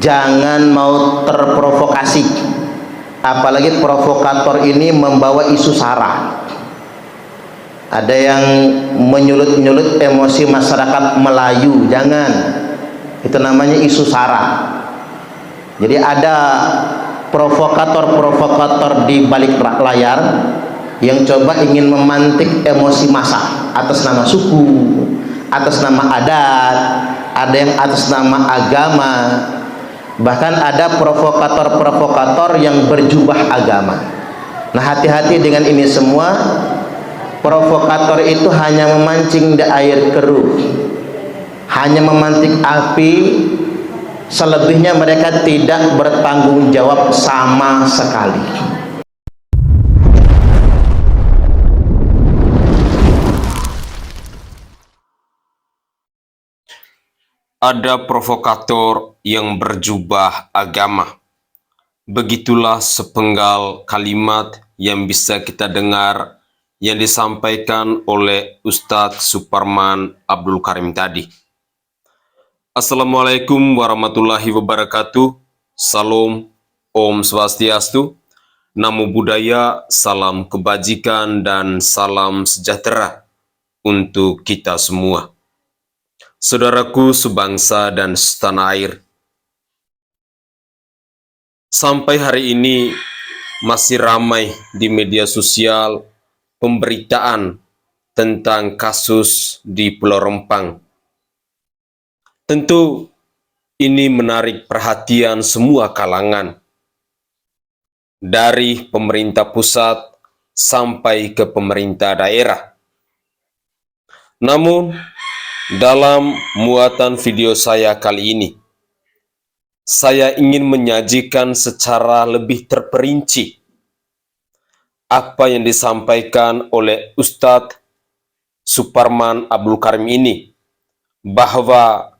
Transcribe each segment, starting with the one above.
jangan mau terprovokasi, apalagi provokator ini membawa isu sara. Ada yang menyulut-nyulut emosi masyarakat Melayu, jangan, itu namanya isu sara. Jadi ada provokator-provokator di balik layar yang coba ingin memantik emosi massa atas nama suku, atas nama adat, ada yang atas nama agama, bahkan ada provokator-provokator yang berjubah agama. Nah, hati-hati dengan ini semua. Provokator itu hanya memancing di air keruh, hanya memantik api, selebihnya mereka tidak bertanggung jawab sama sekali. Ada provokator yang berjubah agama. Begitulah sepenggal kalimat yang bisa kita dengar yang disampaikan oleh Ustadz Suparman Abdul Karim tadi. Assalamualaikum warahmatullahi wabarakatuh. Salam, Om Swastiastu, Namo Buddhaya, salam kebajikan dan salam sejahtera untuk kita semua. Saudaraku sebangsa dan setanah air, sampai hari ini masih ramai di media sosial pemberitaan tentang kasus di Pulau Rempang. Tentu ini menarik perhatian semua kalangan, dari pemerintah pusat sampai ke pemerintah daerah. Namun, dalam muatan video saya kali ini, saya ingin menyajikan secara lebih terperinci apa yang disampaikan oleh Ustadz Suparman Abdul Karim ini, bahwa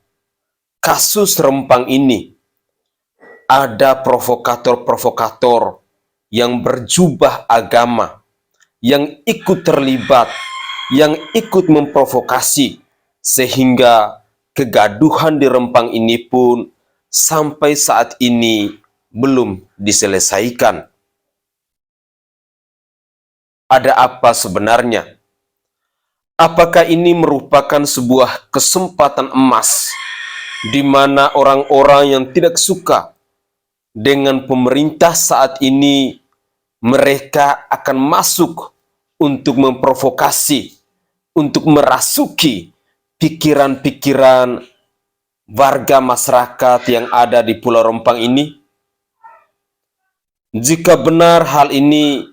kasus Rempang ini ada provokator-provokator yang berjubah agama, yang ikut terlibat, yang ikut memprovokasi, sehingga kegaduhan di Rempang ini pun sampai saat ini belum diselesaikan. Ada apa sebenarnya? Apakah ini merupakan sebuah kesempatan emas di mana orang-orang yang tidak suka dengan pemerintah saat ini, mereka akan masuk untuk memprovokasi, untuk merasuki pikiran-pikiran warga masyarakat yang ada di Pulau Rempang ini? Jika benar hal ini,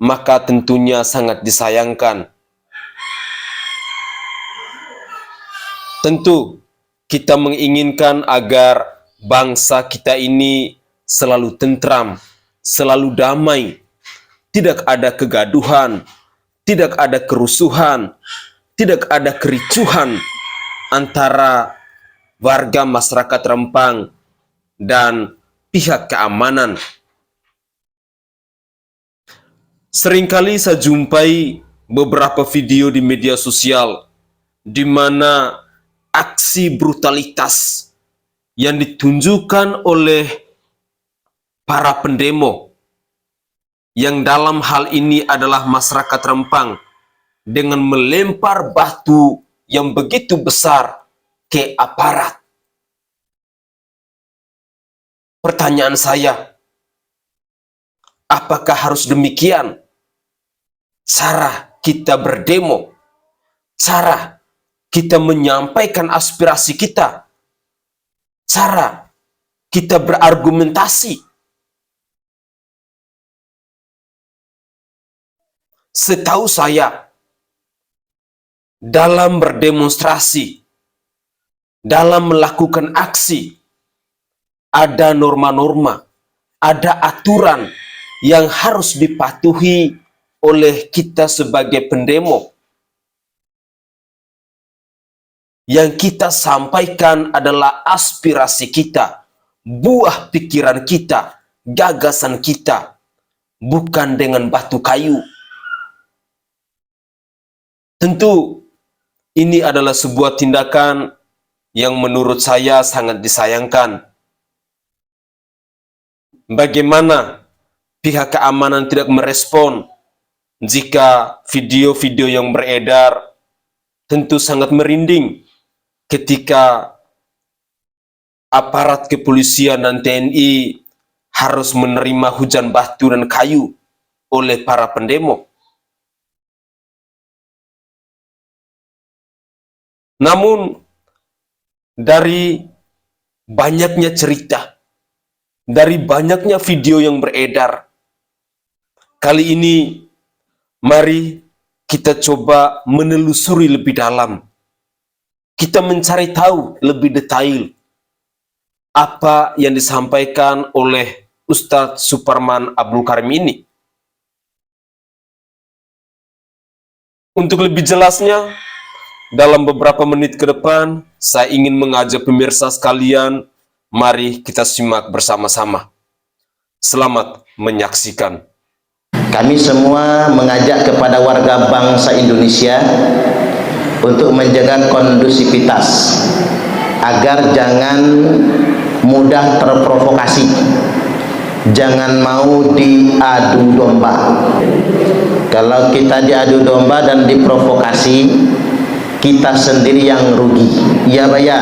maka tentunya sangat disayangkan. Tentu kita menginginkan agar bangsa kita ini selalu tentram, selalu damai, tidak ada kegaduhan, tidak ada kerusuhan, tidak ada kericuhan antara warga masyarakat Rempang dan pihak keamanan. Seringkali saya jumpai beberapa video di media sosial di mana aksi brutalitas yang ditunjukkan oleh para pendemo, yang dalam hal ini adalah masyarakat Rempang, dengan melempar batu yang begitu besar ke aparat. Pertanyaan saya, apakah harus demikian cara kita berdemo, cara kita menyampaikan aspirasi kita, cara kita berargumentasi? Setahu saya, dalam berdemonstrasi, dalam melakukan aksi, ada norma-norma, ada aturan yang harus dipatuhi oleh kita sebagai pendemo. Yang kita sampaikan adalah aspirasi kita, buah pikiran kita, gagasan kita, bukan dengan batu kayu. Tentu ini adalah sebuah tindakan yang menurut saya sangat disayangkan. bagaimana pihak keamanan tidak merespon jika video-video yang beredar. Tentu sangat merinding ketika aparat kepolisian dan TNI harus menerima hujan batu dan kayu oleh para pendemo. Namun, dari banyaknya cerita, dari banyaknya video yang beredar, kali ini mari kita coba menelusuri lebih dalam. Kita mencari tahu lebih detail apa yang disampaikan oleh Ustadz Suparman Abdul Karim ini. Untuk lebih jelasnya, dalam beberapa menit ke depan, saya ingin mengajak pemirsa sekalian, mari kita simak bersama-sama. Selamat menyaksikan. Kami semua mengajak kepada warga bangsa Indonesia untuk menjaga kondusivitas agar jangan mudah terprovokasi, jangan mau diadu domba. Kalau kita diadu domba dan diprovokasi, kita sendiri yang rugi. Ya bayar.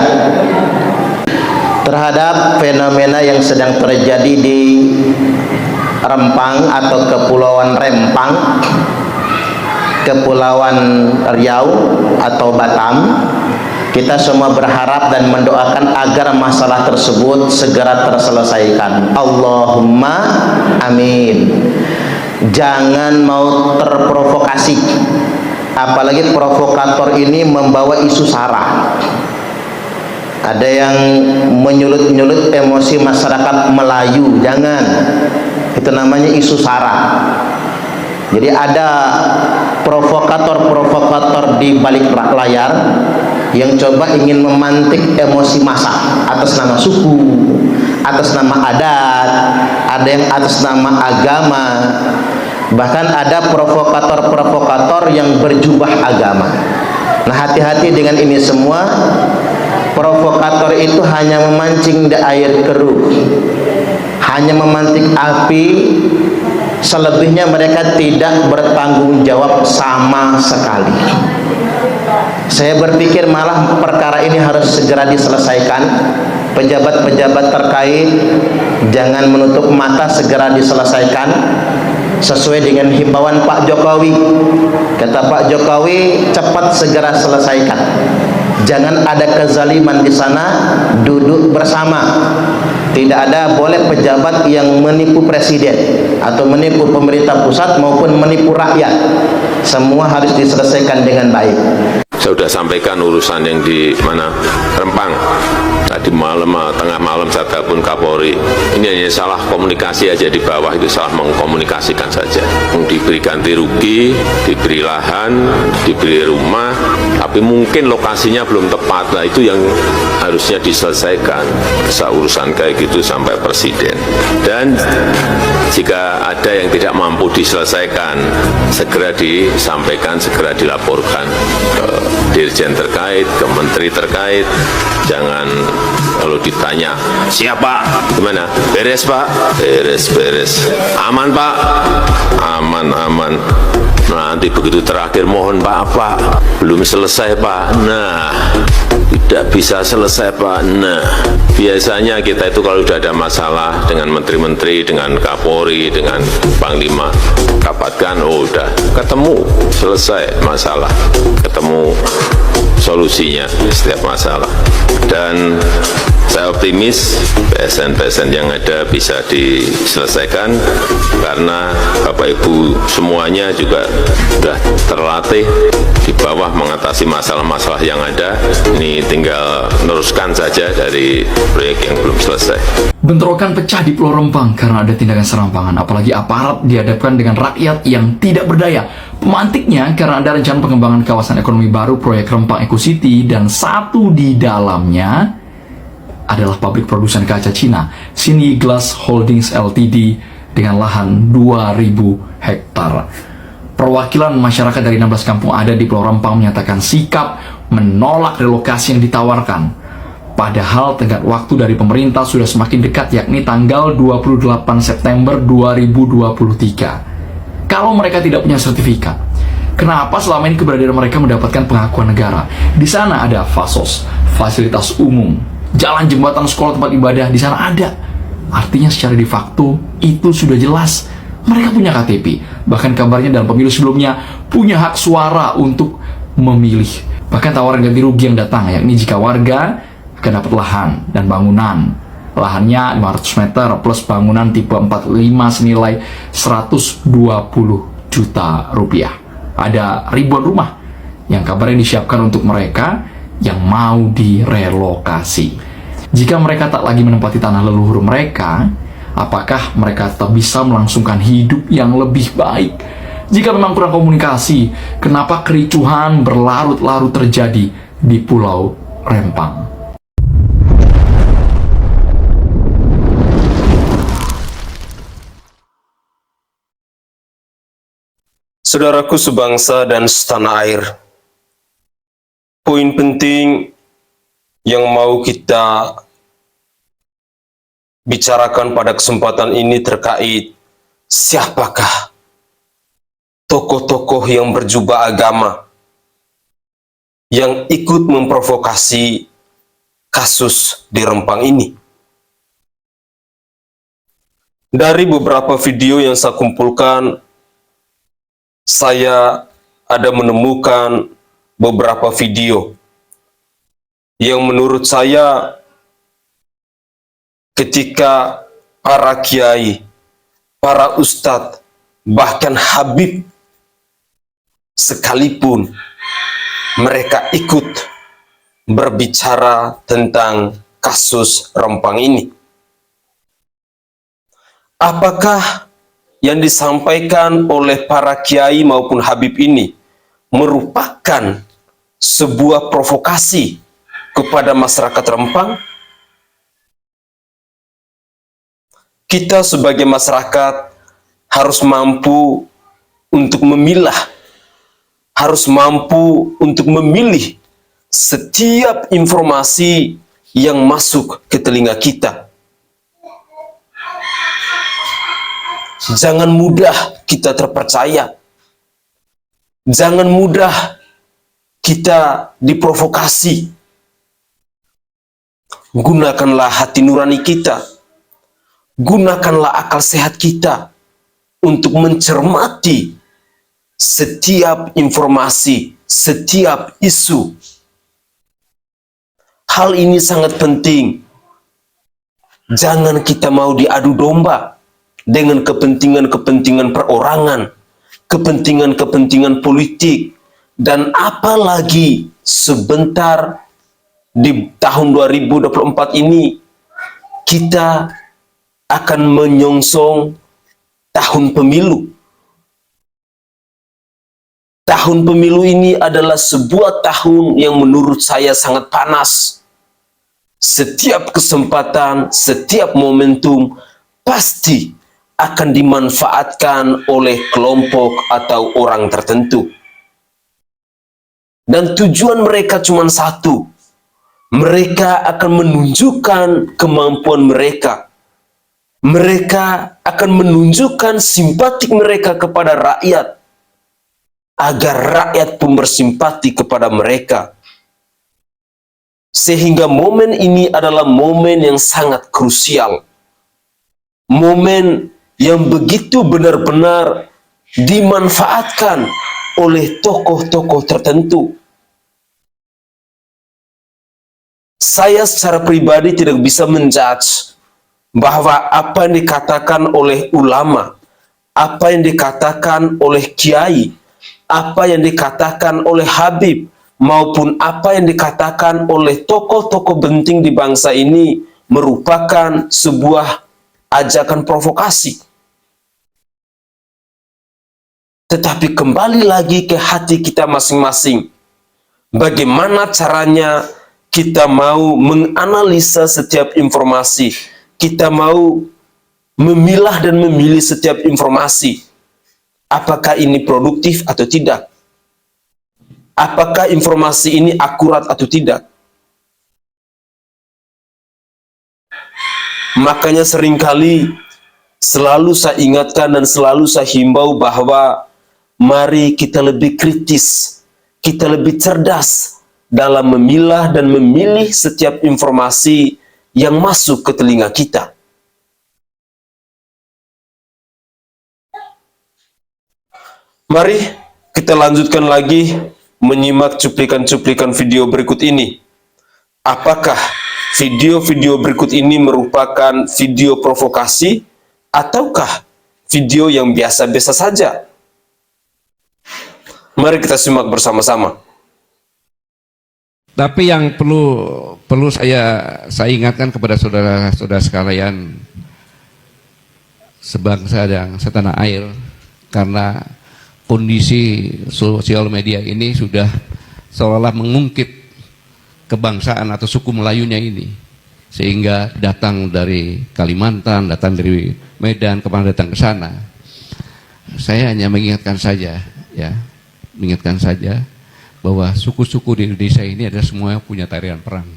Terhadap fenomena yang sedang terjadi di Rempang atau Kepulauan Rempang, Kepulauan Riau atau Batam, kita semua berharap dan mendoakan agar masalah tersebut segera terselesaikan. Allahumma amin. Jangan mau terprovokasi, apalagi provokator ini membawa isu sara. Ada yang menyulut-nyulut emosi masyarakat Melayu, jangan. Itu namanya isu sara. Jadi ada provokator-provokator di balik layar yang coba ingin memantik emosi massa atas nama suku, atas nama adat, ada yang atas nama agama. Bahkan ada provokator-provokator yang berjubah agama. Nah, hati-hati dengan ini semua. Provokator itu hanya memancing di air keruh, hanya memantik api. Selebihnya mereka tidak bertanggung jawab sama sekali. Saya berpikir malah perkara ini harus segera diselesaikan. Pejabat-pejabat terkait jangan menutup mata, segera diselesaikan sesuai dengan himbauan Pak Jokowi. Kata Pak Jokowi, cepat segera selesaikan. Jangan ada kezaliman di sana, duduk bersama. Tidak ada boleh pejabat yang menipu presiden atau menipu pemerintah pusat maupun menipu rakyat. Semua harus diselesaikan dengan baik. Saya sudah sampaikan urusan yang di mana Rempang. Tadi malam, tengah malam saya telepon Kapolri. Ini hanya salah komunikasi aja di bawah, itu salah mengkomunikasikan saja. Diberi ganti rugi, diberi lahan, diberi rumah, tapi mungkin lokasinya belum tepat. Nah, itu yang harusnya diselesaikan. Bisa urusan kayak gitu sampai presiden. Dan jika ada yang tidak mampu diselesaikan, segera disampaikan, segera dilaporkan ke dirjen terkait, ke menteri terkait. Jangan kalau ditanya, siapa? Gimana? Beres, Pak? Beres, beres. Aman, Pak? Aman, aman. Nanti begitu terakhir, mohon Pak, Pak. Belum selesai, Pak. Nah, tidak bisa selesai, Pak. Nah, biasanya kita itu kalau sudah ada masalah dengan menteri-menteri, dengan Kapolri, dengan Panglima, dapatkan, oh udah ketemu, selesai masalah, ketemu solusinya setiap masalah. Dan saya optimis PSN-PSN yang ada bisa diselesaikan karena Bapak Ibu semuanya juga sudah terlatih di bawah mengatasi masalah-masalah yang ada. Ini tinggal meneruskan saja dari proyek yang belum selesai. Bentrokan pecah di Pulau Rempang karena ada tindakan serampangan, apalagi aparat dihadapkan dengan rakyat yang tidak berdaya. Pemantiknya karena ada rencana pengembangan kawasan ekonomi baru proyek Rempang Eco City, dan satu di dalamnya adalah pabrik produsen kaca Cina, Sini Glass Holdings Ltd, dengan lahan 2.000 hektar. Perwakilan masyarakat dari 16 kampung adat di Pulau Rempang menyatakan sikap menolak relokasi yang ditawarkan. Padahal tenggat waktu dari pemerintah sudah semakin dekat, yakni tanggal 28 September 2023. Kalau mereka tidak punya sertifikat, kenapa selama ini keberadaan mereka mendapatkan pengakuan negara? Di sana ada fasos, fasilitas umum, jalan, jembatan, sekolah, tempat ibadah, di sana ada. Artinya secara de facto itu sudah jelas. Mereka punya KTP, bahkan kabarnya dalam pemilu sebelumnya punya hak suara untuk memilih. Bahkan tawaran ganti rugi yang datang, yakni jika warga akan dapat lahan dan bangunan. Lahannya 500 meter plus bangunan tipe 45 senilai 120 juta rupiah. Ada ribuan rumah yang kabarnya disiapkan untuk mereka yang mau direlokasi. Jika mereka tak lagi menempati tanah leluhur mereka, apakah mereka tetap bisa melangsungkan hidup yang lebih baik? Jika memang kurang komunikasi, kenapa kericuhan berlarut-larut terjadi di Pulau Rempang? Saudaraku sebangsa dan setanah air, poin penting yang mau kita bicarakan pada kesempatan ini terkait siapakah tokoh-tokoh yang berjubah agama yang ikut memprovokasi kasus di Rempang ini. Dari beberapa video yang saya kumpulkan, saya ada menemukan beberapa video yang menurut saya ketika para kiai, para ustadz, bahkan habib sekalipun mereka ikut berbicara tentang kasus Rempang ini. Apakah yang disampaikan oleh para kiai maupun habib ini merupakan sebuah provokasi kepada masyarakat Rempang? Kita sebagai masyarakat harus mampu untuk memilah, harus mampu untuk memilih setiap informasi yang masuk ke telinga kita. Jangan mudah kita terpercaya. Jangan mudah kita diprovokasi. Gunakanlah hati nurani kita. Gunakanlah akal sehat kita untuk mencermati setiap informasi, setiap isu. Hal ini sangat penting. Jangan kita mau diadu domba dengan kepentingan-kepentingan perorangan, kepentingan-kepentingan politik, dan apalagi sebentar di tahun 2024 ini kita akan menyongsong tahun pemilu. Tahun pemilu ini adalah sebuah tahun yang menurut saya sangat panas. Setiap kesempatan, setiap momentum pasti akan dimanfaatkan oleh kelompok atau orang tertentu. Dan tujuan mereka cuma satu. Mereka akan menunjukkan kemampuan mereka. Mereka akan menunjukkan simpatik mereka kepada rakyat, agar rakyat pun bersimpati kepada mereka. Sehingga momen ini adalah momen yang sangat krusial. Momen yang begitu benar-benar dimanfaatkan oleh tokoh-tokoh tertentu. Saya secara pribadi tidak bisa menjudge bahwa apa yang dikatakan oleh ulama, apa yang dikatakan oleh kiai, apa yang dikatakan oleh habib, maupun apa yang dikatakan oleh tokoh-tokoh penting di bangsa ini merupakan sebuah ajakan provokasi. Tetapi kembali lagi ke hati kita masing-masing. Bagaimana caranya kita mau menganalisa setiap informasi, kita mau memilah dan memilih setiap informasi. Apakah ini produktif atau tidak? Apakah informasi ini akurat atau tidak? Makanya seringkali selalu saya ingatkan dan selalu saya himbau bahwa mari kita lebih kritis, kita lebih cerdas dalam memilah dan memilih setiap informasi yang masuk ke telinga kita. Mari kita lanjutkan lagi menyimak cuplikan-cuplikan video berikut ini. Apakah video-video berikut ini merupakan video provokasi ataukah video yang biasa-biasa saja? Mari kita simak bersama-sama. Tapi yang perlu saya ingatkan kepada saudara-saudara sekalian sebangsa dan setanah air, karena kondisi sosial media ini sudah seolah mengungkit kebangsaan atau suku Melayunya ini, sehingga datang dari Kalimantan, datang dari Medan, kemana datang ke sana. Saya hanya mengingatkan saja, ya, mengingatkan saja bahwa suku-suku di Indonesia ini adalah semuanya punya tarian perang,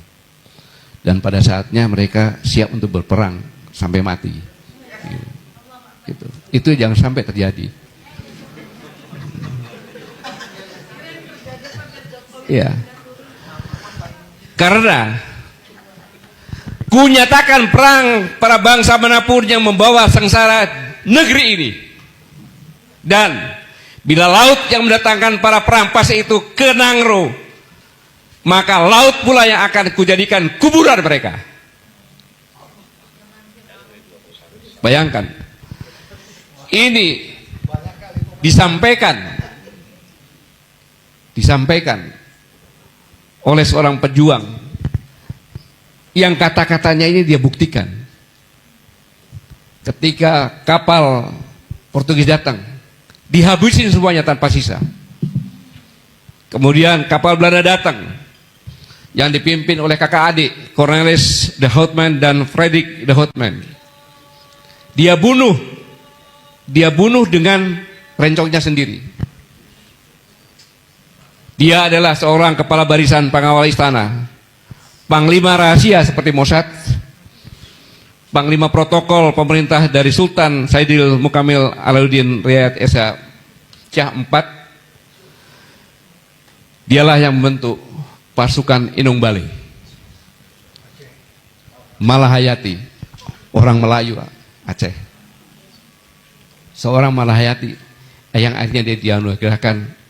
dan pada saatnya mereka siap untuk berperang sampai mati. Gitu. Itu jangan sampai terjadi. Ya, karena kunyatakan perang para bangsa manapun yang membawa sengsara negeri ini, dan bila laut yang mendatangkan para perampas itu ke Nangro, maka laut pula yang akan kujadikan kuburan mereka. Bayangkan, ini disampaikan oleh seorang pejuang yang kata-katanya ini dia buktikan ketika kapal Portugis datang, dihabisin semuanya tanpa sisa. Kemudian kapal Belanda datang yang dipimpin oleh kakak adik Cornelis de Houtman dan Frederik de Houtman. Dia bunuh dengan rencongnya sendiri. Dia adalah seorang kepala barisan pengawal istana, panglima rahasia seperti Mossad, panglima protokol pemerintah dari Sultan Saidil Mukamil Alauddin Riyad Esa Shah IV. Dialah yang membentuk pasukan Inung Bale. Malahayati, orang Melayu Aceh. Seorang Malahayati yang akhirnya dia dianugerahkan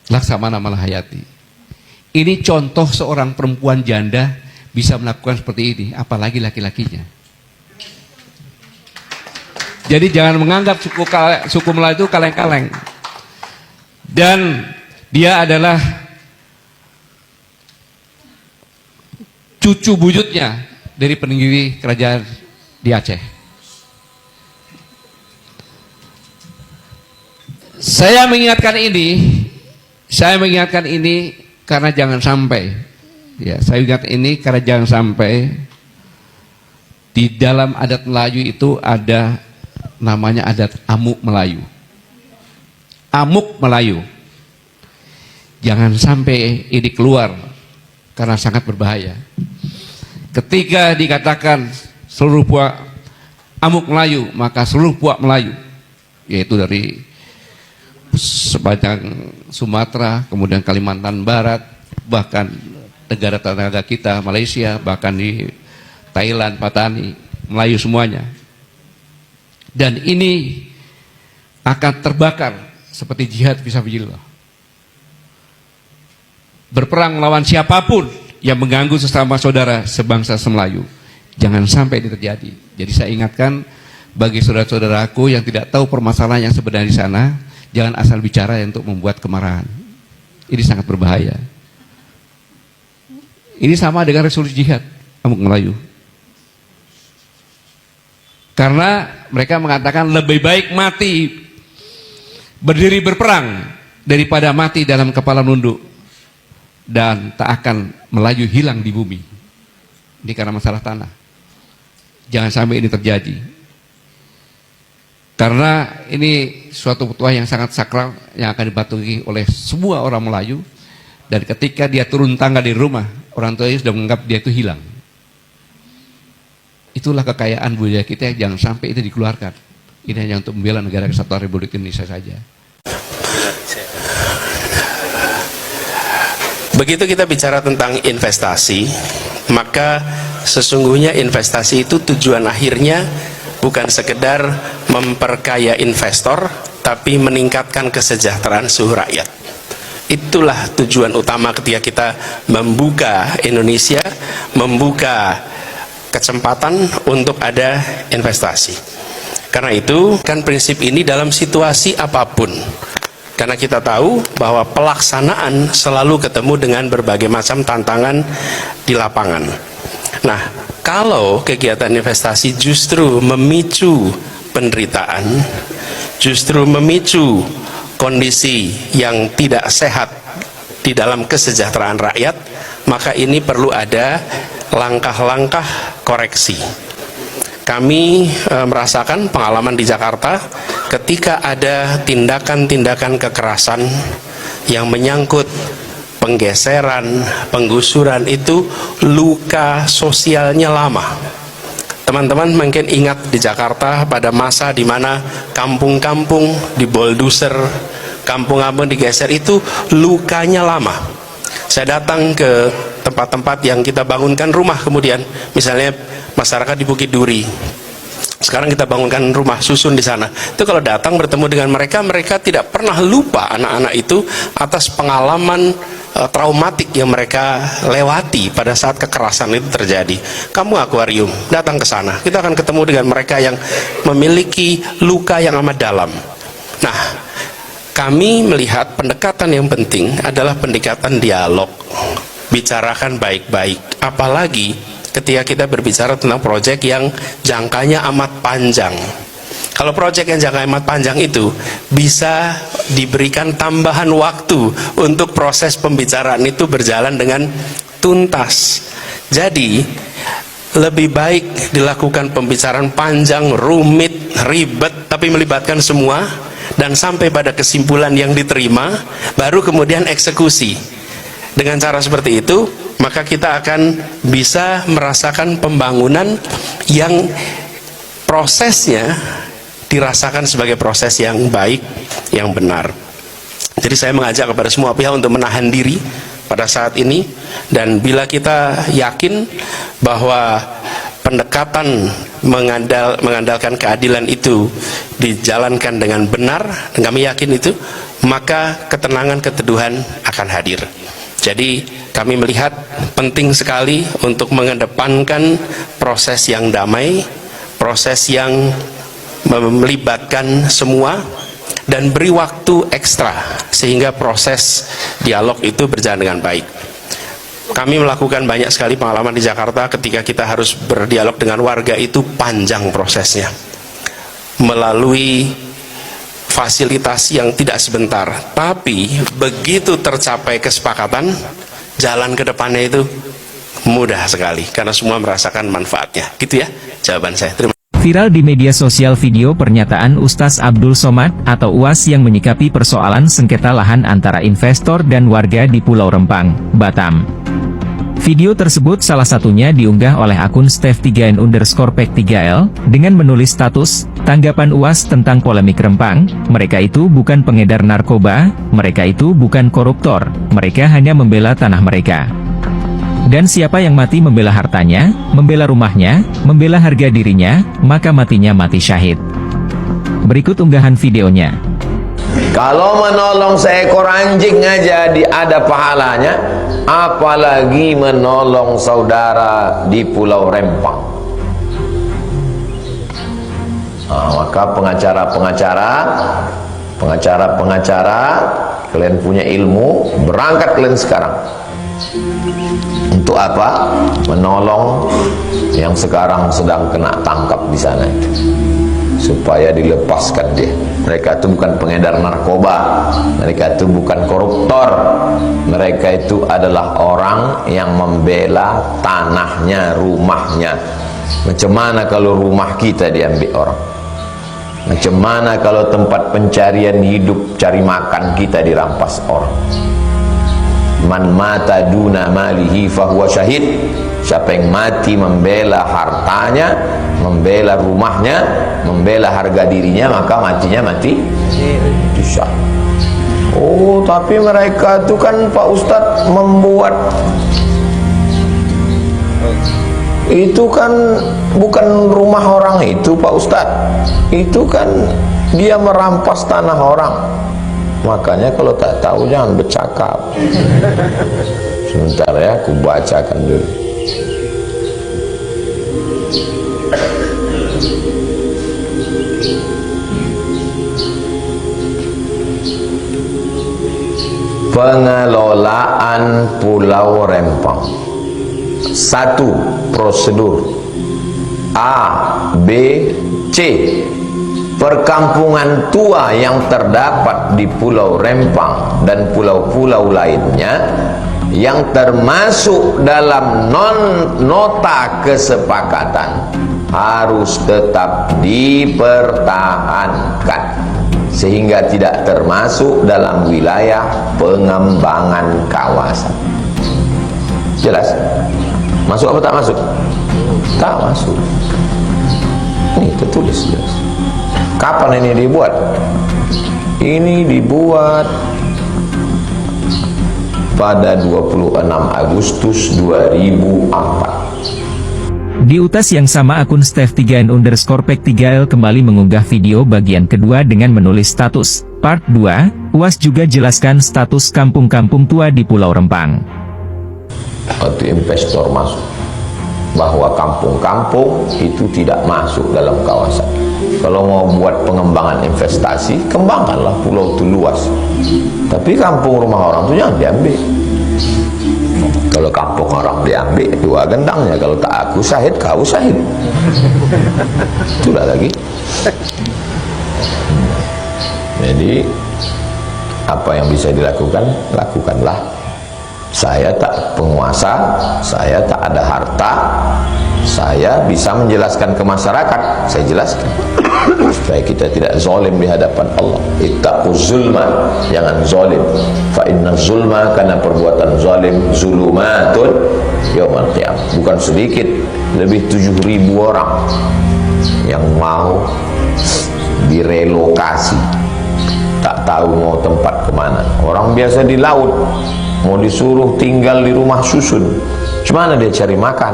Laksamana Malahayati. Ini contoh seorang perempuan janda bisa melakukan seperti ini, apalagi laki-lakinya. Jadi jangan menganggap suku Melayu itu kaleng-kaleng. Dan dia adalah cucu buyutnya dari pendiri kerajaan di Aceh. Saya mengingatkan ini karena jangan sampai, ya, saya ingat ini karena jangan sampai di dalam adat Melayu itu ada namanya adat amuk Melayu. Amuk Melayu. Jangan sampai ini keluar karena sangat berbahaya. Ketika dikatakan seluruh puak amuk Melayu, maka seluruh puak Melayu, yaitu dari sepanjang Sumatera, kemudian Kalimantan Barat, bahkan negara tetangga kita Malaysia, bahkan di Thailand, Patani, Melayu semuanya. Dan ini akan terbakar seperti jihad fisabilillah. Berperang melawan siapapun yang mengganggu sesama saudara sebangsa semelayu. Jangan sampai ini terjadi. Jadi saya ingatkan bagi saudara-saudaraku yang tidak tahu permasalahan yang sebenarnya di sana, jangan asal bicara untuk membuat kemarahan. Ini sangat berbahaya. Ini sama dengan resolusi jihad amuk Melayu. Karena mereka mengatakan lebih baik mati berdiri berperang daripada mati dalam kepala nunduk dan tak akan Melayu hilang di bumi. Ini karena masalah tanah. Jangan sampai ini terjadi. Karena ini suatu petuah yang sangat sakral yang akan dipatuhi oleh semua orang Melayu, dan ketika dia turun tangga di rumah, orang tuanya sudah menganggap dia itu hilang. itulah kekayaan budaya kita, jangan sampai itu dikeluarkan. Ini hanya untuk membela negara kesatuan Republik Indonesia saja. Begitu kita bicara tentang investasi, maka sesungguhnya investasi itu tujuan akhirnya bukan sekedar memperkaya investor, tapi meningkatkan kesejahteraan seluruh rakyat. Itulah tujuan utama ketika kita membuka Indonesia, membuka kesempatan untuk ada investasi. Karena itu, kan prinsip ini dalam situasi apapun. Karena kita tahu bahwa pelaksanaan selalu ketemu dengan berbagai macam tantangan di lapangan. Nah, kalau kegiatan investasi justru memicu penderitaan, justru memicu kondisi yang tidak sehat di dalam kesejahteraan rakyat, maka ini perlu ada langkah-langkah koreksi. Kami merasakan pengalaman di Jakarta ketika ada tindakan-tindakan kekerasan yang menyangkut penggeseran, penggusuran, itu luka sosialnya lama. Teman-teman mungkin ingat di Jakarta pada masa di mana kampung-kampung dibolduser, kampung-kampung digeser, itu lukanya lama. Saya datang ke tempat-tempat yang kita bangunkan rumah, kemudian misalnya masyarakat di Bukit Duri, sekarang kita bangunkan rumah susun di sana. Itu kalau datang bertemu dengan mereka, mereka tidak pernah lupa anak-anak itu atas pengalaman traumatik yang mereka lewati pada saat kekerasan itu terjadi. Kamu akuarium, datang ke sana, kita akan ketemu dengan mereka yang memiliki luka yang amat dalam. Nah, kami melihat pendekatan yang penting adalah pendekatan dialog, bicarakan baik-baik, apalagi ketika kita berbicara tentang proyek yang jangkanya amat panjang. Kalau proyek yang jangka amat panjang itu bisa diberikan tambahan waktu untuk proses pembicaraan itu berjalan dengan tuntas. Jadi lebih baik dilakukan pembicaraan panjang, rumit, ribet, tapi melibatkan semua dan sampai pada kesimpulan yang diterima, baru kemudian eksekusi. Dengan cara seperti itu, maka kita akan bisa merasakan pembangunan yang prosesnya dirasakan sebagai proses yang baik, yang benar. Jadi saya mengajak kepada semua pihak untuk menahan diri pada saat ini, dan bila kita yakin bahwa pendekatan mengandalkan keadilan itu dijalankan dengan benar, dan kami yakin itu, maka ketenangan, keteduhan akan hadir. Jadi kami melihat penting sekali untuk mengedepankan proses yang damai, proses yang melibatkan semua, dan beri waktu ekstra sehingga proses dialog itu berjalan dengan baik. Kami melakukan banyak sekali pengalaman di Jakarta ketika kita harus berdialog dengan warga, itu panjang prosesnya melalui fasilitasi yang tidak sebentar, tapi begitu tercapai kesepakatan, jalan ke depannya itu mudah sekali karena semua merasakan manfaatnya. Gitu ya jawaban saya. Terima kasih. Viral di media sosial video pernyataan Ustaz Abdul Somad atau UAS yang menyikapi persoalan sengketa lahan antara investor dan warga di Pulau Rempang, Batam. Video tersebut salah satunya diunggah oleh akun Stef3n_pek3l dengan menulis status, tanggapan UAS tentang polemik Rempang, mereka itu bukan pengedar narkoba, mereka itu bukan koruptor, mereka hanya membela tanah mereka. Dan siapa yang mati membela hartanya, membela rumahnya, membela harga dirinya, maka matinya mati syahid. Berikut unggahan videonya. Kalau menolong seekor anjing aja ada pahalanya, apalagi menolong saudara di Pulau Rempang. Maka pengacara, kalian punya ilmu, berangkat kalian sekarang. Untuk apa? Menolong yang sekarang sedang kena tangkap di sana itu, supaya dilepaskan dia. Mereka itu bukan pengedar narkoba, mereka itu bukan koruptor, mereka itu adalah orang yang membela tanahnya, rumahnya. Macam mana kalau rumah kita diambil orang? Macam mana kalau tempat pencarian hidup, cari makan kita dirampas orang? Man mata duna malihi fahuwa syahid. Siapa yang mati membela hartanya, membela rumahnya, membela harga dirinya, maka matinya mati syahid. Oh, tapi mereka itu kan Pak Ustadz membuat itu kan bukan rumah orang itu Pak Ustadz, itu kan dia merampas tanah orang. Makanya kalau tak tahu jangan bercakap. Sebentar ya, aku bacakan dulu. Pengelolaan Pulau Rempang. 1. Prosedur A, B, C. Perkampungan tua yang terdapat di Pulau Rempang dan pulau-pulau lainnya yang termasuk dalam nota kesepakatan harus tetap dipertahankan sehingga tidak termasuk dalam wilayah pengembangan kawasan. Jelas? Masuk apa tak masuk? Tak masuk. Ini tertulis jelas. Kapan ini dibuat? Ini dibuat pada 26 Agustus 2004. Di utas yang sama akun Stef3n_pek3l kembali mengunggah video bagian kedua dengan menulis status, part 2, UAS juga jelaskan status kampung-kampung tua di Pulau Rempang. Waktu investor masuk, bahwa kampung-kampung itu tidak masuk dalam kawasan. Kalau mau buat pengembangan investasi, kembangkanlah pulau itu luas. Tapi kampung rumah orang itu jangan diambil. Kalau kampung orang diambil, dua gendangnya. Kalau tak aku syahid, kau syahid. Itulah lagi. Jadi apa yang bisa dilakukan, lakukanlah. Saya tak penguasa, saya tak ada harta, saya bisa menjelaskan ke masyarakat, saya jelaskan supaya kita tidak zalim di hadapan Allah. Ittaquz zulma, jangan zalim. Fa inna zulma, karena perbuatan zalim, zulumatun yaumil qiyamah. Bukan sedikit, lebih 7.000 orang yang mau direlokasi, tak tahu mau tempat kemana. Orang biasa di laut mau disuruh tinggal di rumah susun, gimana dia cari makan?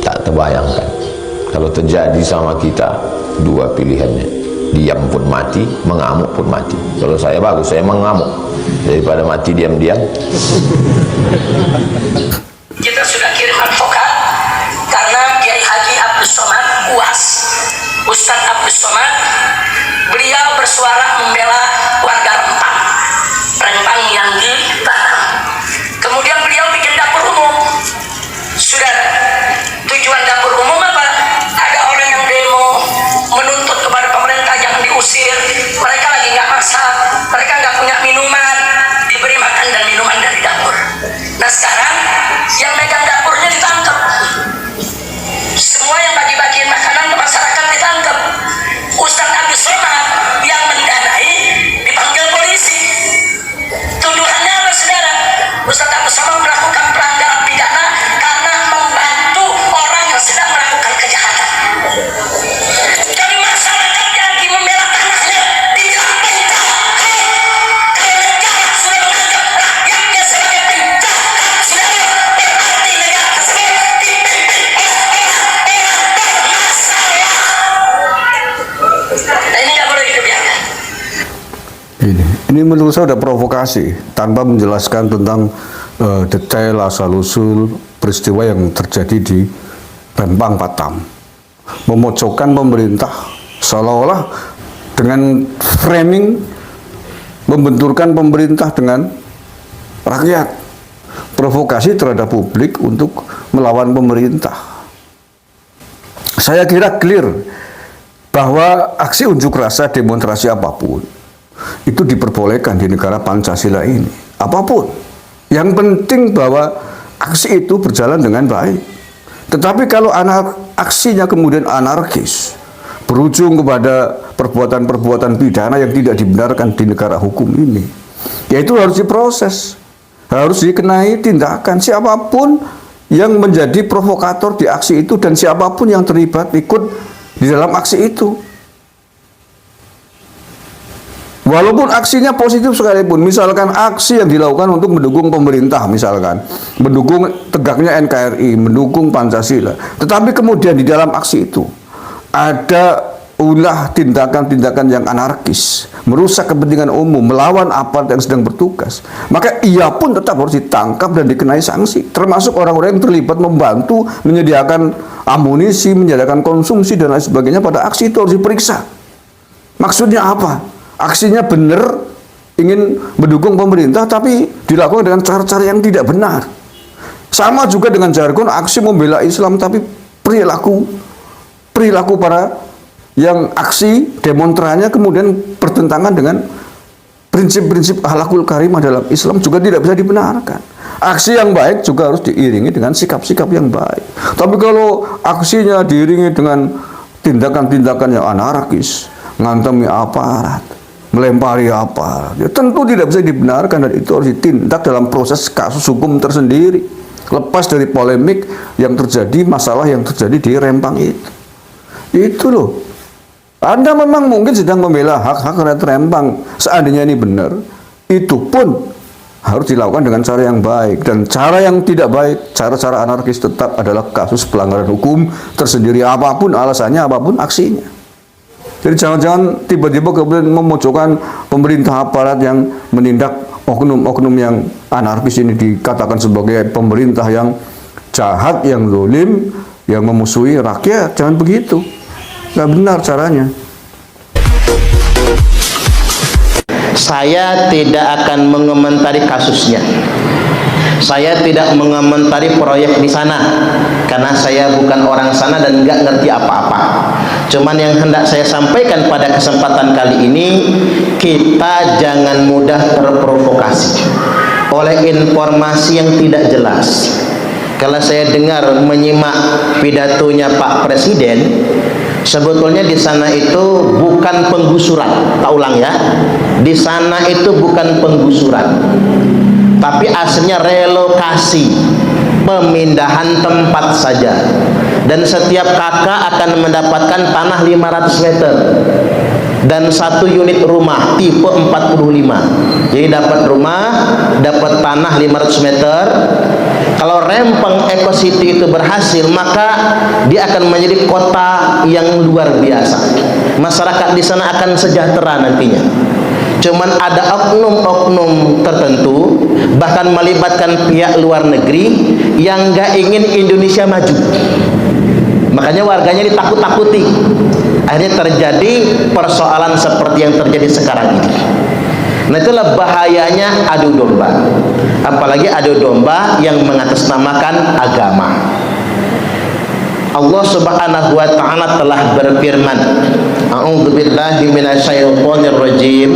Tak terbayangkan. Kalau terjadi sama kita, dua pilihannya, diam pun mati, mengamuk pun mati. Kalau saya bagus, saya mengamuk daripada mati diam-diam. Kita sudah kirim advokat karena Kiai Haji Abdul Somad UAS, Ustadz Abdul Somad, beliau bersuara membela warga Rempang yang ditahan. Kemudian beliau bikin dapur umum. Sudah, tujuan dapur umum apa? Ada orang yang demo menuntut kepada pemerintah jangan diusir. Mereka lagi nggak masak, mereka nggak punya minuman, diberi makan dan minuman dari dapur. Nah sekarang yang megang dapurnya ditangkap. Semua yang bagi-bagiin makanan ke masyarakat ditangkap. Ustadz Abdul Somad yang mendanai dipanggil polisi. Tuduhannya apa saudara? Ustadz Abdul Somad melakukan pelanggaran pidana karena membantu orang yang sedang melakukan kejahatan. Jadi masyarakat yang lagi membela tanahnya tidak penjara. Kalau negara sudah menganggap rakyatnya sebagai penjahat, saudara, berarti negara tersebut dipimpin oleh orang-orang bermasalah. Nah ini nggak boleh dibiarkan. Ini menurut saya sudah provokasi tanpa menjelaskan tentang detail asal-usul peristiwa yang terjadi di Rempang Batam. Memojokkan pemerintah seolah-olah dengan framing membenturkan pemerintah dengan rakyat. Provokasi terhadap publik untuk melawan pemerintah. Saya kira clear bahwa aksi unjuk rasa, demonstrasi apapun itu diperbolehkan di negara Pancasila ini, apapun. Yang penting bahwa aksi itu berjalan dengan baik. Tetapi kalau aksinya kemudian anarkis, berujung kepada perbuatan-perbuatan pidana yang tidak dibenarkan di negara hukum ini, ya itu harus diproses. harus dikenai tindakan siapapun yang menjadi provokator di aksi itu dan siapapun yang terlibat ikut di dalam aksi itu. Walaupun aksinya positif sekalipun, misalkan aksi yang dilakukan untuk mendukung pemerintah, misalkan mendukung tegaknya NKRI, mendukung Pancasila, tetapi kemudian di dalam aksi itu ada ulah tindakan-tindakan yang anarkis, merusak kepentingan umum, melawan aparat yang sedang bertugas, maka ia pun tetap harus ditangkap dan dikenai sanksi, termasuk orang-orang yang terlibat membantu menyediakan amunisi, menyediakan konsumsi dan lain sebagainya pada aksi itu harus diperiksa. Maksudnya apa? Aksinya benar, ingin mendukung pemerintah, tapi dilakukan dengan cara-cara yang tidak benar. Sama juga dengan jargon aksi membela Islam, tapi perilaku para yang aksi demonstrannya kemudian bertentangan dengan prinsip-prinsip akhlakul karimah dalam Islam juga tidak bisa dibenarkan. Aksi yang baik juga harus diiringi dengan sikap-sikap yang baik. Tapi kalau aksinya diiringi dengan tindakan-tindakan yang anarkis, ngantemi aparat, melempari aparat, ya tentu tidak bisa dibenarkan dan itu harus ditindak dalam proses kasus hukum tersendiri. Lepas dari polemik yang terjadi, masalah yang terjadi di Rempang itu. Itu loh. Anda memang mungkin sedang membela hak-hak rakyat Rempang. Seandainya ini benar, itu pun harus dilakukan dengan cara yang baik. Dan cara yang tidak baik, cara-cara anarkis tetap adalah kasus pelanggaran hukum tersendiri, apapun alasannya, apapun aksinya. Jadi jangan-jangan tiba-tiba kemudian memojokkan pemerintah aparat yang menindak oknum-oknum yang anarkis ini dikatakan sebagai pemerintah yang jahat, yang zalim, yang memusuhi rakyat. Jangan begitu. Nggak benar caranya. Saya tidak akan mengomentari kasusnya. Saya tidak mengomentari proyek di sana karena saya bukan orang sana dan nggak ngerti apa-apa. Cuman yang hendak saya sampaikan pada kesempatan kali ini, kita jangan mudah terprovokasi oleh informasi yang tidak jelas. Kalau saya dengar menyimak pidatonya Pak Presiden, sebetulnya di sana itu bukan penggusuran. Tak ulang ya, di sana itu bukan penggusuran, tapi aslinya relokasi, pemindahan tempat saja. Dan setiap kakak akan mendapatkan tanah 500 meter dan satu unit rumah tipe 45. Jadi dapat rumah, dapat tanah 500 meter. Kalau Rempang Eco City itu berhasil, maka dia akan menjadi kota yang luar biasa. Masyarakat di sana akan sejahtera nantinya. Cuman ada oknum-oknum tertentu, bahkan melibatkan pihak luar negeri yang nggak ingin Indonesia maju. Makanya warganya ditakut-takuti. Akhirnya terjadi persoalan seperti yang terjadi sekarang ini. Nah, itulah bahayanya adu domba. Apalagi adu domba yang mengatasnamakan agama. Allah Subhanahu wa taala telah berfirman, A'udzubillahi minasyaitonir rajim,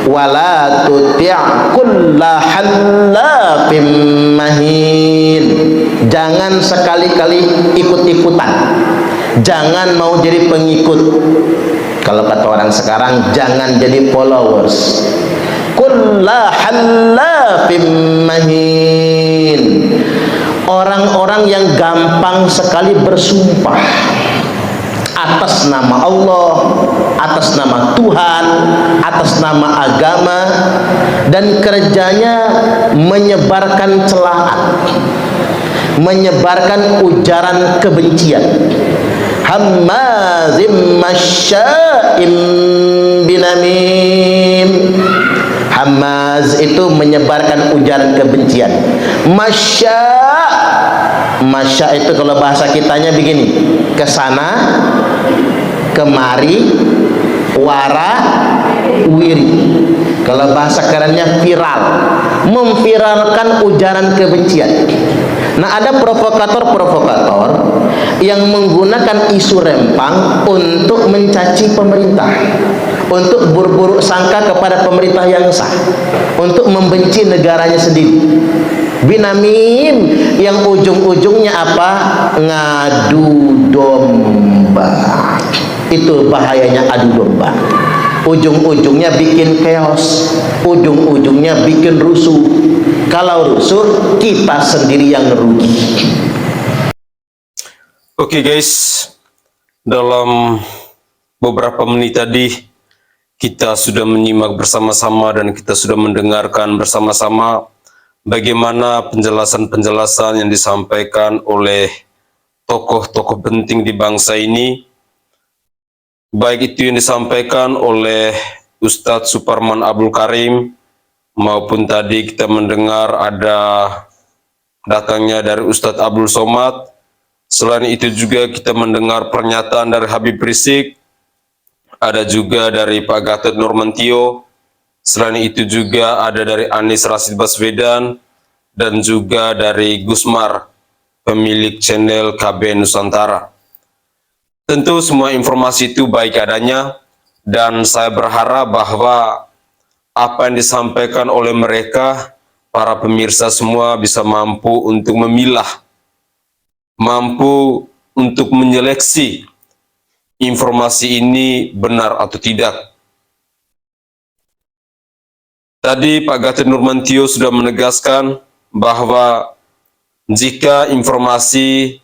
wala tuti' kulla hallafim mahin. Jangan sekali-kali ikut-ikutan. Jangan mau jadi pengikut. Kalau kata orang sekarang, jangan jadi followers. Kulla hallafim mahin. Orang-orang yang gampang sekali bersumpah atas nama Allah, atas nama Tuhan, atas nama agama, dan kerjanya menyebarkan celaan, menyebarkan ujaran kebencian. Hammazim masya'im binamim. Hammaz itu menyebarkan ujaran kebencian. Masya itu kalau bahasa kitanya begini, kesana kemari, wara wiri. Kalau bahasa kerennya viral, memviralkan ujaran kebencian. Nah, ada provokator-provokator yang menggunakan isu Rempang untuk mencaci pemerintah, untuk buruk-buruk sangka kepada pemerintah yang sah, untuk membenci negaranya sendiri. Binamim yang ujung-ujungnya apa? Ngadu domba. Itu bahayanya adu domba. Ujung-ujungnya bikin chaos, ujung-ujungnya bikin rusuh. kalau rusuh kita sendiri yang rugi. Oke guys, dalam beberapa menit tadi kita sudah menyimak bersama-sama dan kita sudah mendengarkan bersama-sama bagaimana penjelasan-penjelasan yang disampaikan oleh tokoh-tokoh penting di bangsa ini, baik itu yang disampaikan oleh Ustadz Suparman Abdul Karim, maupun tadi kita mendengar ada datangnya dari Ustadz Abdul Somad. Selain itu juga kita mendengar pernyataan dari Habib Rizik, ada juga dari Pak Gatot Nurmantio, selain itu juga ada dari Anies Rashid Baswedan, dan juga dari Gusmar, pemilik channel KB Nusantara. Tentu semua informasi itu baik adanya, dan saya berharap bahwa apa yang disampaikan oleh mereka, para pemirsa semua bisa mampu untuk memilah, mampu untuk menyeleksi informasi ini benar atau tidak. Tadi Pak Gatot Nurmantio sudah menegaskan bahwa jika informasi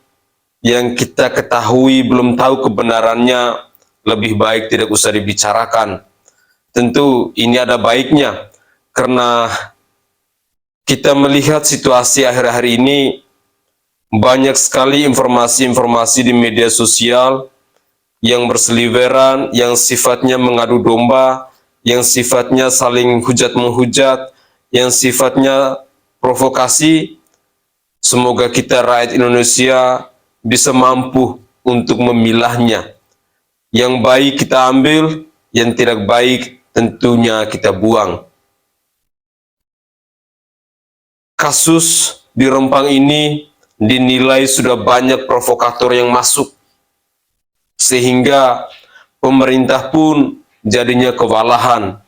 yang kita ketahui belum tahu kebenarannya, lebih baik tidak usah dibicarakan. Tentu ini ada baiknya, karena kita melihat situasi akhir-akhir ini, banyak sekali informasi-informasi di media sosial yang berseliweran, yang sifatnya mengadu domba, yang sifatnya saling hujat-menghujat, yang sifatnya provokasi. Semoga kita rakyat Indonesia bisa mampu untuk memilahnya. Yang baik kita ambil, yang tidak baik tentunya kita buang. Kasus di Rempang ini dinilai sudah banyak provokator yang masuk, sehingga pemerintah pun jadinya kewalahan.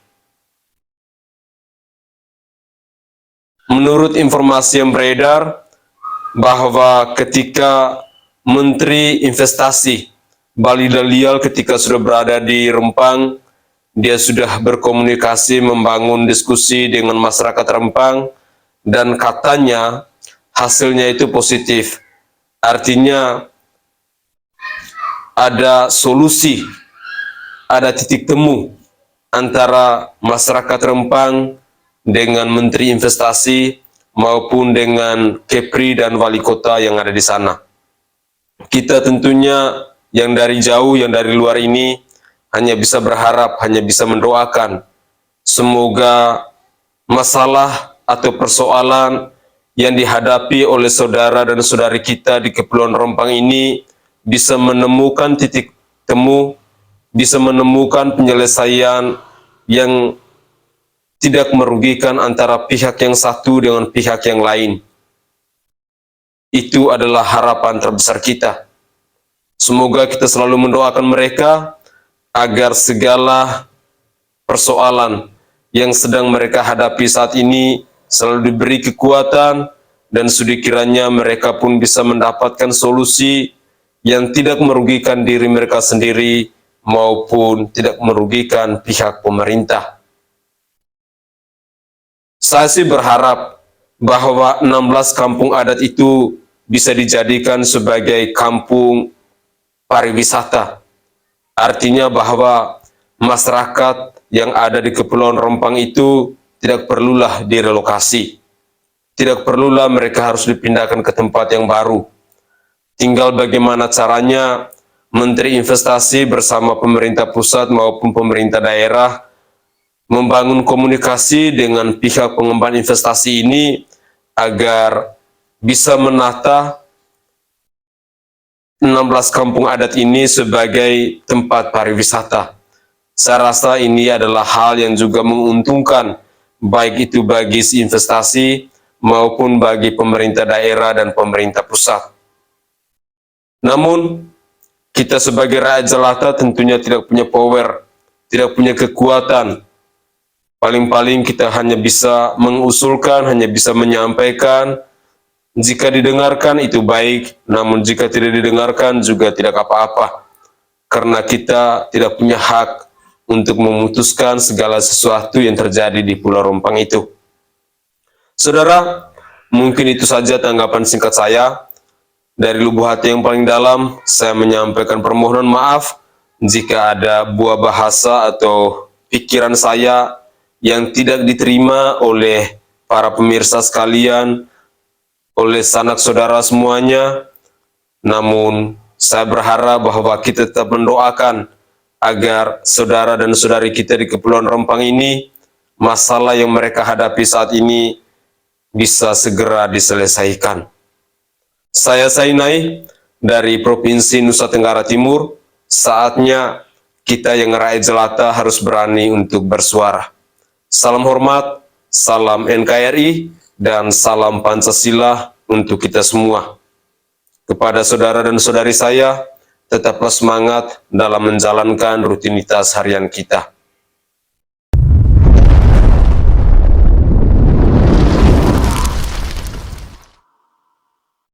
Menurut informasi yang beredar, bahwa ketika Menteri Investasi Bahlil Lahadalia ketika sudah berada di Rempang, dia sudah berkomunikasi, membangun diskusi dengan masyarakat Rempang, dan katanya hasilnya itu positif. Artinya ada solusi, ada titik temu antara masyarakat Rempang dengan Menteri Investasi maupun dengan Kepri dan Wali Kota yang ada di sana. Kita tentunya yang dari jauh, yang dari luar ini hanya bisa berharap, hanya bisa mendoakan semoga masalah atau persoalan yang dihadapi oleh saudara dan saudari kita di Kepulauan Rempang ini bisa menemukan titik temu, bisa menemukan penyelesaian yang tidak merugikan antara pihak yang satu dengan pihak yang lain. Itu adalah harapan terbesar kita. Semoga kita selalu mendoakan mereka agar segala persoalan yang sedang mereka hadapi saat ini selalu diberi kekuatan, dan sedikiranya mereka pun bisa mendapatkan solusi yang tidak merugikan diri mereka sendiri maupun tidak merugikan pihak pemerintah. Saya sih berharap bahwa 16 kampung adat itu bisa dijadikan sebagai kampung pariwisata. Artinya bahwa masyarakat yang ada di Kepulauan Rempang itu tidak perlulah direlokasi. Tidak perlulah mereka harus dipindahkan ke tempat yang baru. Tinggal bagaimana caranya Menteri Investasi bersama pemerintah pusat maupun pemerintah daerah membangun komunikasi dengan pihak pengembang investasi ini agar bisa menata 16 kampung adat ini sebagai tempat pariwisata. Saya rasa ini adalah hal yang juga menguntungkan, baik itu bagi si investasi maupun bagi pemerintah daerah dan pemerintah pusat. Namun, kita sebagai rakyat jelata tentunya tidak punya power, tidak punya kekuatan. Paling-paling kita hanya bisa mengusulkan, hanya bisa menyampaikan. Jika didengarkan itu baik, namun jika tidak didengarkan juga tidak apa-apa. Karena kita tidak punya hak untuk memutuskan segala sesuatu yang terjadi di Pulau Rempang itu. Saudara, mungkin itu saja tanggapan singkat saya. Dari lubuk hati yang paling dalam, saya menyampaikan permohonan maaf jika ada buah bahasa atau pikiran saya yang tidak diterima oleh para pemirsa sekalian, oleh sanak saudara semuanya. Namun, saya berharap bahwa kita tetap mendoakan agar saudara dan saudari kita di Kepulauan Rempang ini, masalah yang mereka hadapi saat ini bisa segera diselesaikan. Saya Sainai dari Provinsi Nusa Tenggara Timur. Saatnya kita yang rakyat jelata harus berani untuk bersuara. Salam hormat, salam NKRI, dan salam Pancasila untuk kita semua. Kepada saudara dan saudari saya, tetaplah semangat dalam menjalankan rutinitas harian kita.